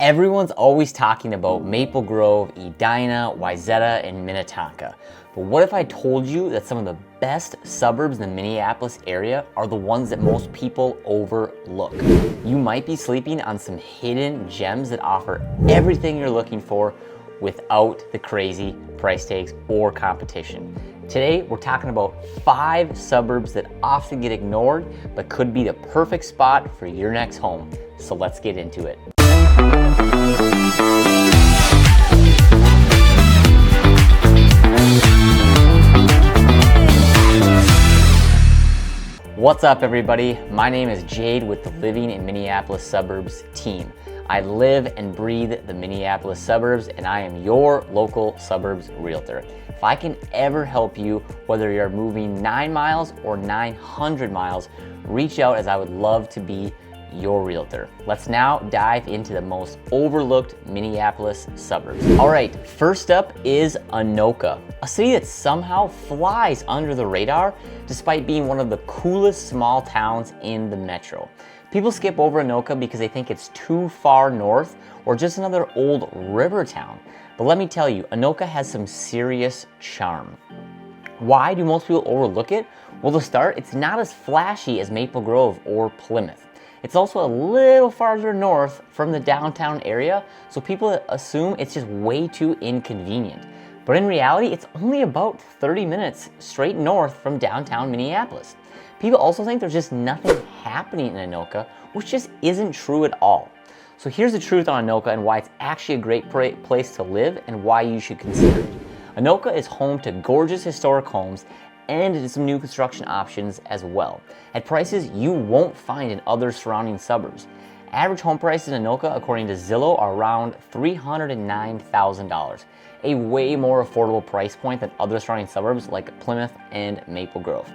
Everyone's always talking about Maple Grove, Edina, Wayzata, and Minnetonka. But what if I told you that some of the best suburbs in the Minneapolis area are the ones that most people overlook? You might be sleeping on some hidden gems that offer everything you're looking for without the crazy price tags or competition. Today, we're talking about 5 suburbs that often get ignored, but could be the perfect spot for your next home. So let's get into it. What's up, everybody? My name is Jade with the Living in Minneapolis Suburbs team. I live and breathe the Minneapolis suburbs, and I am your local suburbs realtor. If I can ever help you, whether you're moving 9 miles or 900 miles, reach out, as I would love to be your realtor. Let's now dive into the most overlooked Minneapolis suburbs. All right, first up is Anoka, a city that somehow flies under the radar despite being one of the coolest small towns in the metro. People skip over Anoka because they think it's too far north or just another old river town. But let me tell you, Anoka has some serious charm. Why do most people overlook it? Well, to start, it's not as flashy as Maple Grove or Plymouth. It's also a little farther north from the downtown area, so people assume it's just way too inconvenient. But in reality, it's only about 30 minutes straight north from downtown Minneapolis. People also think there's just nothing happening in Anoka, which just isn't true at all. So here's the truth on Anoka and why it's actually a great place to live and why you should consider it. Anoka is home to gorgeous historic homes and some new construction options as well, at prices you won't find in other surrounding suburbs. Average home prices in Anoka, according to Zillow, are around $309,000, a way more affordable price point than other surrounding suburbs like Plymouth and Maple Grove.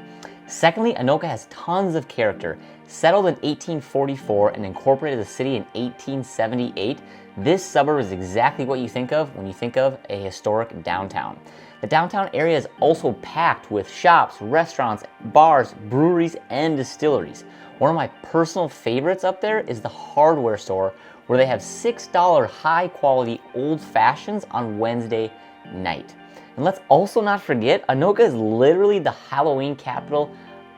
Secondly, Anoka has tons of character. Settled in 1844 and incorporated the city in 1878, this suburb is exactly what you think of when you think of a historic downtown. The downtown area is also packed with shops, restaurants, bars, breweries, and distilleries. One of my personal favorites up there is the hardware store, where they have $6 high-quality old fashions on Wednesday night. And let's also not forget, Anoka is literally the Halloween capital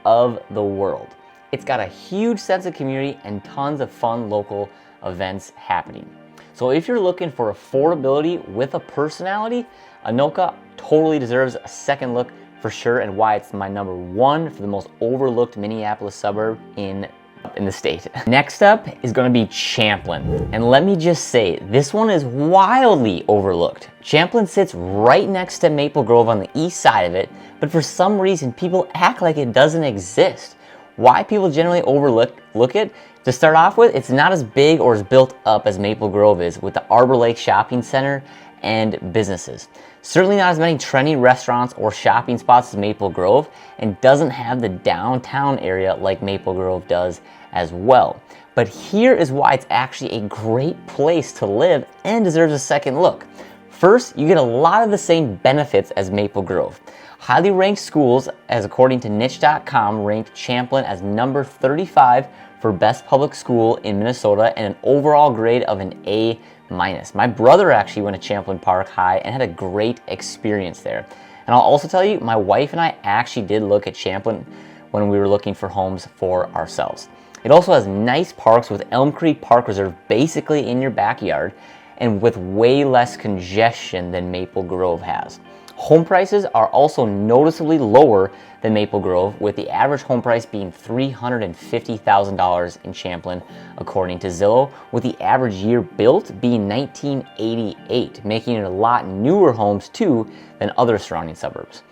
of the world. It's got a huge sense of community and tons of fun local events happening. So if you're looking for affordability with a personality, Anoka totally deserves a second look for sure, and why it's my number 1 for the most overlooked Minneapolis suburb in the state. Next up is going to be Champlin. And let me just say, this one is wildly overlooked. Champlin sits right next to Maple Grove on the east side of it, but for some reason people act like it doesn't exist. Why people generally overlook it? To start off with, it's not as big or as built up as Maple Grove is, with the Arbor Lake Shopping Center and businesses. Certainly not as many trendy restaurants or shopping spots as Maple Grove, and doesn't have the downtown area like Maple Grove does as well. But here is why it's actually a great place to live and deserves a second look. First, you get a lot of the same benefits as Maple Grove. Highly ranked schools, as according to niche.com, ranked Champlin as number 35 for best public school in Minnesota and an overall grade of an A-. My brother actually went to Champlin Park High and had a great experience there. And I'll also tell you, my wife and I actually did look at Champlin when we were looking for homes for ourselves. It also has nice parks, with Elm Creek Park Reserve basically in your backyard and with way less congestion than Maple Grove has. Home prices are also noticeably lower than Maple Grove, with the average home price being $350,000 in Champlin, according to Zillow, with the average year built being 1988, making it a lot newer homes too than other surrounding suburbs.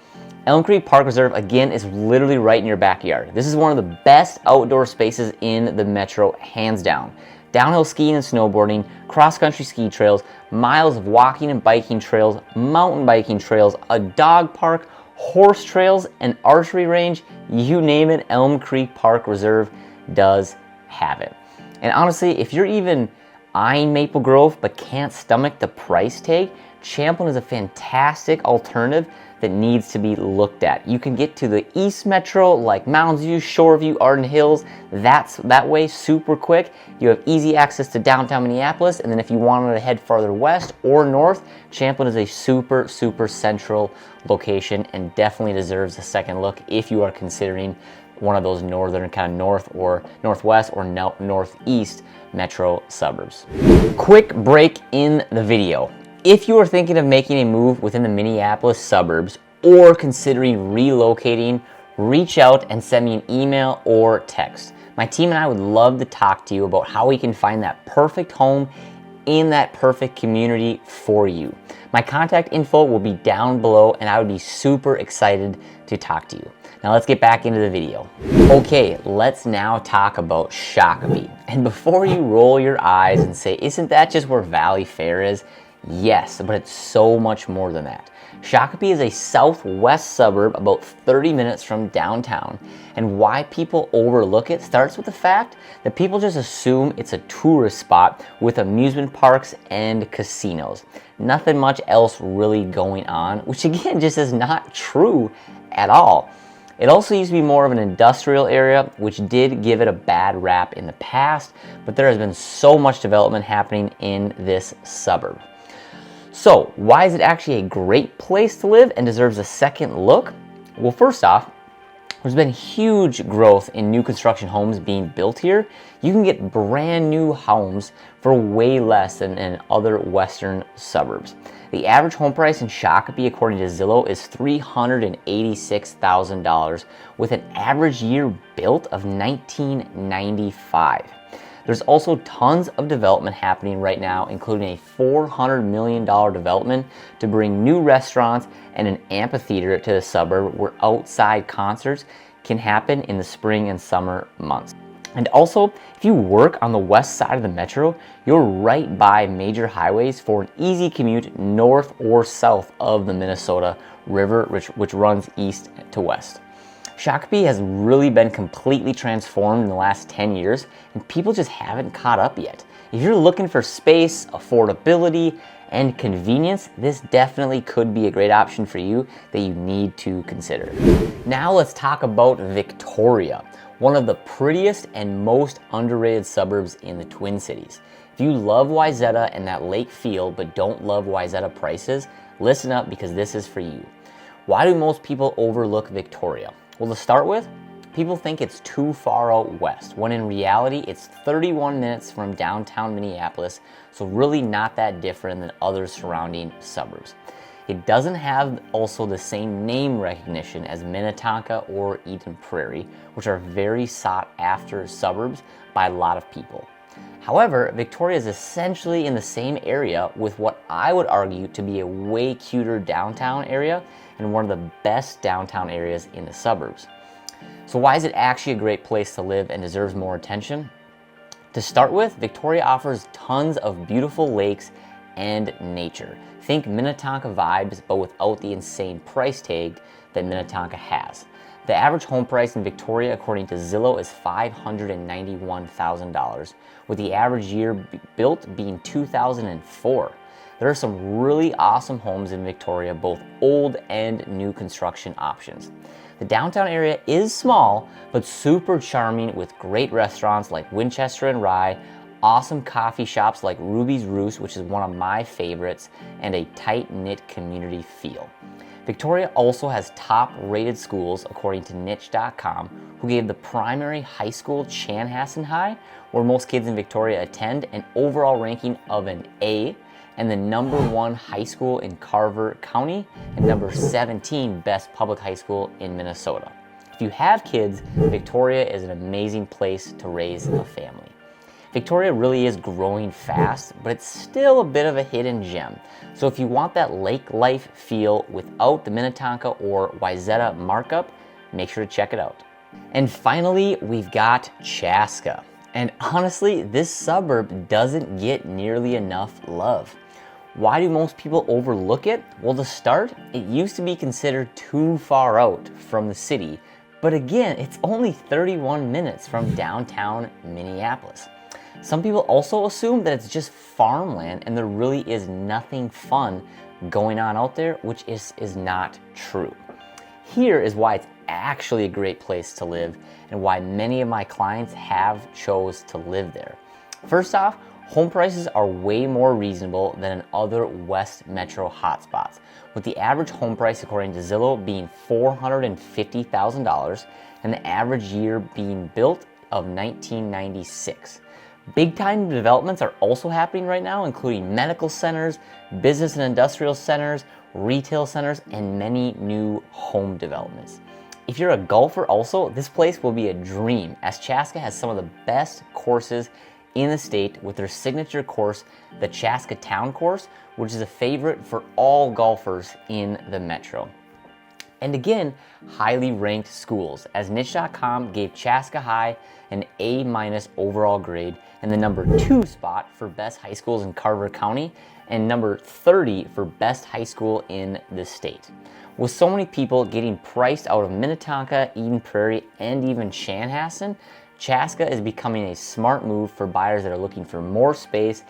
Elm Creek Park Reserve, again, is literally right in your backyard. This is one of the best outdoor spaces in the metro, hands down. Downhill skiing and snowboarding, cross-country ski trails, miles of walking and biking trails, mountain biking trails, a dog park, horse trails, an archery range, you name it, Elm Creek Park Reserve does have it. And honestly, if you're even eyeing Maple Grove but can't stomach the price tag, Champlin is a fantastic alternative that needs to be looked at. You can get to the East Metro like Mounds View, Shoreview, Arden Hills. That's that way super quick. You have easy access to downtown Minneapolis, and then if you wanted to head farther west or north, Champlin is a super central location and definitely deserves a second look if you are considering one of those northern kind of north or northwest or northeast metro suburbs. Quick break in the video. If you are thinking of making a move within the Minneapolis suburbs or considering relocating, reach out and send me an email or text. My team and I would love to talk to you about how we can find that perfect home in that perfect community for you. My contact info will be down below and I would be super excited to talk to you. Now let's get back into the video. Okay, let's now talk about Shakopee. And before you roll your eyes and say, isn't that just where Valley Fair is? Yes, but it's so much more than that. Shakopee is a southwest suburb about 30 minutes from downtown, and why people overlook it starts with the fact that people just assume it's a tourist spot with amusement parks and casinos. Nothing much else really going on, which again just is not true at all. It also used to be more of an industrial area, which did give it a bad rap in the past, but there has been so much development happening in this suburb. So, why is it actually a great place to live and deserves a second look? Well, first off, there's been huge growth in new construction homes being built here. You can get brand new homes for way less than in other western suburbs. The average home price in Shakopee, according to Zillow, is $386,000 with an average year built of 1995. There's also tons of development happening right now, including a $400 million development to bring new restaurants and an amphitheater to the suburb where outside concerts can happen in the spring and summer months. And also, if you work on the west side of the metro, you're right by major highways for an easy commute north or south of the Minnesota River, which runs east to west. Shakopee has really been completely transformed in the last 10 years, and people just haven't caught up yet. If you're looking for space, affordability, and convenience, this definitely could be a great option for you that you need to consider. Now let's talk about Victoria, one of the prettiest and most underrated suburbs in the Twin Cities. If you love Wayzata and that lake feel but don't love Wayzata prices, listen up because this is for you. Why do most people overlook Victoria? Well, to start with, people think it's too far out west, when in reality, it's 31 minutes from downtown Minneapolis, so really not that different than other surrounding suburbs. It doesn't have also the same name recognition as Minnetonka or Eden Prairie, which are very sought after suburbs by a lot of people. However, Victoria is essentially in the same area with what I would argue to be a way cuter downtown area and one of the best downtown areas in the suburbs. So why is it actually a great place to live and deserves more attention? To start with, Victoria offers tons of beautiful lakes and nature. Think Minnetonka vibes, but without the insane price tag that Minnetonka has. The average home price in Victoria, according to Zillow, is $591,000, with the average year built being 2004. There are some really awesome homes in Victoria, both old and new construction options. The downtown area is small, but super charming with great restaurants like Winchester and Rye, awesome coffee shops like Ruby's Roost, which is one of my favorites, and a tight-knit community feel. Victoria also has top-rated schools, according to niche.com, who gave the primary high school Chanhassen High, where most kids in Victoria attend, an overall ranking of an A, and the #1 high school in Carver County, and number 17 best public high school in Minnesota. If you have kids, Victoria is an amazing place to raise a family. Victoria really is growing fast, but it's still a bit of a hidden gem. So if you want that lake life feel without the Minnetonka or Wayzata markup, make sure to check it out. And finally, we've got Chaska. And honestly, this suburb doesn't get nearly enough love. Why do most people overlook it? Well, to start, it used to be considered too far out from the city, but again, it's only 31 minutes from downtown Minneapolis. Some people also assume that it's just farmland and there really is nothing fun going on out there, which is not true. Here is why it's actually a great place to live and why many of my clients have chose to live there. First off, home prices are way more reasonable than in other West Metro hotspots, with the average home price according to Zillow being $450,000 and the average year being built of 1996. Big time developments are also happening right now, including medical centers, business and industrial centers, retail centers, and many new home developments. If you're a golfer also, this place will be a dream, as Chaska has some of the best courses in the state with their signature course, the Chaska Town Course, which is a favorite for all golfers in the metro. And again, highly ranked schools, as niche.com gave Chaska High an A- overall grade and the number 2 spot for best high schools in Carver County and number 30 for best high school in the state. With so many people getting priced out of Minnetonka, Eden Prairie, and even Chanhassen, Chaska is becoming a smart move for buyers that are looking for more space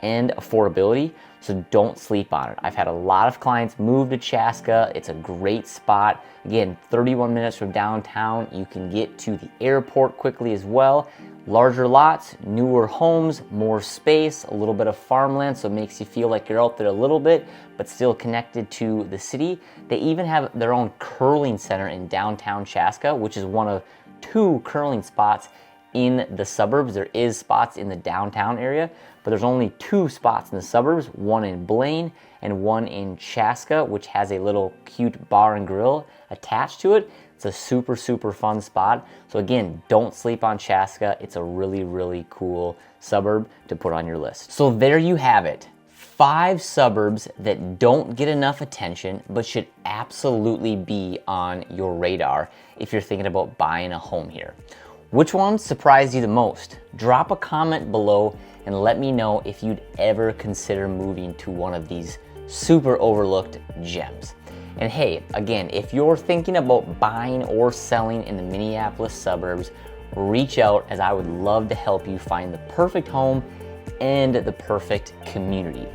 and affordability, so don't sleep on it. I've had a lot of clients move to Chaska. It's a great spot. Again, 31 minutes from downtown. You can get to the airport quickly as well. Larger lots, newer homes, more space, a little bit of farmland, so it makes you feel like you're out there a little bit, but still connected to the city. They even have their own curling center in downtown Chaska, which is one of 2 curling spots in the suburbs. There is spots in the downtown area, but there's only 2 spots in the suburbs, one in Blaine and one in Chaska, which has a little cute bar and grill attached to it. It's a super, super fun spot. So again, don't sleep on Chaska. It's a really, really cool suburb to put on your list. So there you have it. 5 suburbs that don't get enough attention, but should absolutely be on your radar if you're thinking about buying a home here. Which one surprised you the most? Drop a comment below and let me know if you'd ever consider moving to one of these super overlooked gems. And hey, again, if you're thinking about buying or selling in the Minneapolis suburbs, reach out, as I would love to help you find the perfect home and the perfect community.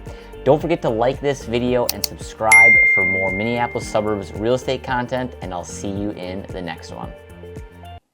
Don't forget to like this video and subscribe for more Minneapolis suburbs real estate content, and I'll see you in the next one.